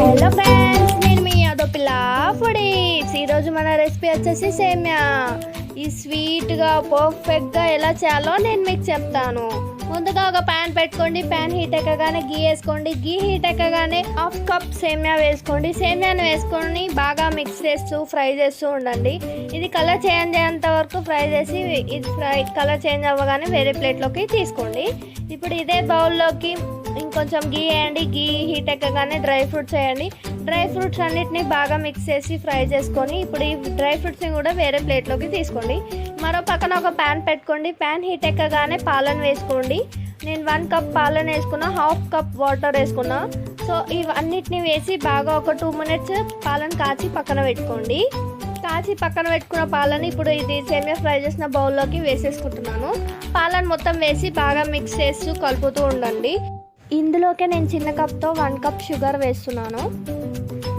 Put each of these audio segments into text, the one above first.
Hello friends, నేను మీ యాదో పిల్ల foodies. ఈరోజు మన రెసిపీ వచ్చేసి సేమ్యా. ఈ స్వీట్గా పర్ఫెక్ట్గా ఎలా చేయాలో నేను మీకు చెప్తాను. ముందుగా ఒక ప్యాన్ పెట్టుకోండి. ప్యాన్ హీట్ ఎక్కగానే గీ వేసుకోండి. గీ హీట్ ఎక్కగానే హాఫ్ కప్ సేమ్యా వేసుకోండి. సేమ్యాను వేసుకొని బాగా మిక్స్ చేస్తూ ఫ్రై చేస్తూ ఉండండి. ఇది కలర్ చేంజ్ అయ్యేంత వరకు ఫ్రై చేసి కలర్ చేంజ్ అవ్వగానే వేరే ప్లేట్లోకి తీసుకోండి. ఇప్పుడు ఇదే బౌల్లోకి ఇంకొంచెం గీ వేయండి. గీ హీట్ ఎక్కగానే డ్రై ఫ్రూట్స్ వేయండి. డ్రై ఫ్రూట్స్ అన్నిటిని బాగా మిక్స్ చేసి ఫ్రై చేసుకొని ఇప్పుడు ఈ డ్రై ఫ్రూట్స్ని కూడా వేరే ప్లేట్లోకి తీసుకోండి. మరో పక్కన ఒక ప్యాన్ పెట్టుకోండి. ప్యాన్ హీట్ ఎక్కగానే పాలను వేసుకోండి. నేను 1 కప్ పాలను వేసుకున్నా, హాఫ్ కప్ వాటర్ వేసుకున్నా. సో ఇవన్నిటిని వేసి బాగా ఒక 2 మినిట్స్ పాలను కాచి పక్కన పెట్టుకోండి. కాచి పక్కన పెట్టుకున్న పాలను ఇప్పుడు ఇది సేమియా ఫ్రై చేసిన బౌల్లోకి వేసేసుకుంటున్నాను. పాలను మొత్తం వేసి బాగా మిక్స్ చేస్తూ కలుపుతూ ఉండండి. ఇందులోకే నేను చిన్న కప్తో 1 కప్ షుగర్ వేస్తున్నాను.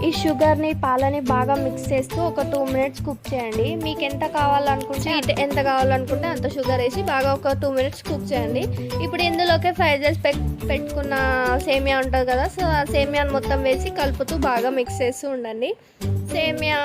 ఈ షుగర్ని పాలని బాగా మిక్స్ చేస్తూ ఒక 2 మినిట్స్ కుక్ చేయండి. మీకు ఎంత కావాలనుకుంటే ఎంత కావాలనుకుంటే అంత షుగర్ వేసి బాగా ఒక 2 మినిట్స్ కుక్ చేయండి. ఇప్పుడు ఇందులోకే ఫ్రై చేసి పెట్టుకున్న సేమియా ఉంటుంది కదా, సో ఆ సేమియాని మొత్తం వేసి కలుపుతూ బాగా మిక్స్ చేస్తూ ఉండండి. సేమియా,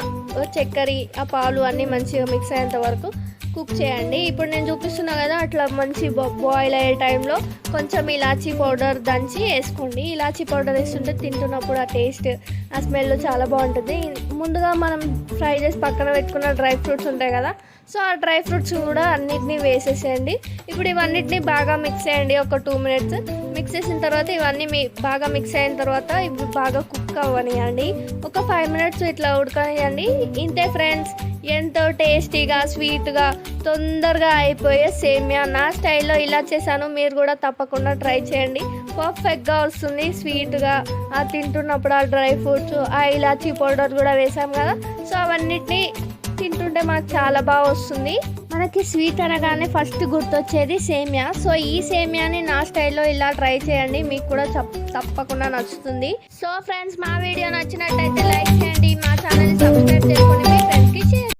చక్కెర, ఆ పాలు అన్నీ మంచిగా మిక్స్ అయ్యేంత వరకు కుక్ చేయండి. ఇప్పుడు నేను చూపిస్తున్నా కదా, అట్లా మంచి బాయిల్ అయ్యే టైంలో కొంచెం ఇలాచీ పౌడర్ దంచి వేసుకోండి. ఇలాచీ పౌడర్ వేస్తుంటే తింటున్నప్పుడు ఆ టేస్ట్, ఆ స్మెల్ చాలా బాగుంటుంది. ముందుగా మనం ఫ్రై చేసి పక్కన పెట్టుకున్న డ్రై ఫ్రూట్స్ ఉంటాయి కదా, సో ఆ డ్రై ఫ్రూట్స్ కూడా అన్నిటినీ వేసేసేయండి. ఇప్పుడు ఇవన్నిటిని బాగా మిక్స్ చేయండి. ఒక 2 మినిట్స్ మిక్స్ చేసిన తర్వాత ఇవన్నీ బాగా మిక్స్ అయిన తర్వాత ఇవి బాగా కుక్ అవ్వనియండి. ఒక 5 మినిట్స్ ఇట్లా ఉడకనియండి. ఇంతే ఫ్రెండ్స్, ఎంతో టేస్టీగా స్వీట్గా తొందరగా అయిపోయే సేమియా నా స్టైల్లో ఇలా చేశాను. మీరు కూడా తప్పకుండా ట్రై చేయండి. పర్ఫెక్ట్గా వస్తుంది స్వీట్గా. ఆ తింటున్నప్పుడు ఆ డ్రై ఫ్రూట్స్, ఆ ఇలాచీ పౌడర్ కూడా వేసాం కదా, సో అవన్నిటిని తింటుంటే మనకు చాలా బాగా వస్తుంది. మనకి స్వీట్ అనగానే ఫస్ట్ గుర్తొచ్చేది సేమియా. సో ఈ సేమియాని నా స్టైల్లో ఇలా ట్రై చేయండి, మీకు కూడా తప్పకుండా నచ్చుతుంది. సో ఫ్రెండ్స్, మా వీడియో నచ్చినట్టయితే లైక్ చేయండి, మా ఛానల్ని సబ్స్క్రైబ్ చేసుకోండి.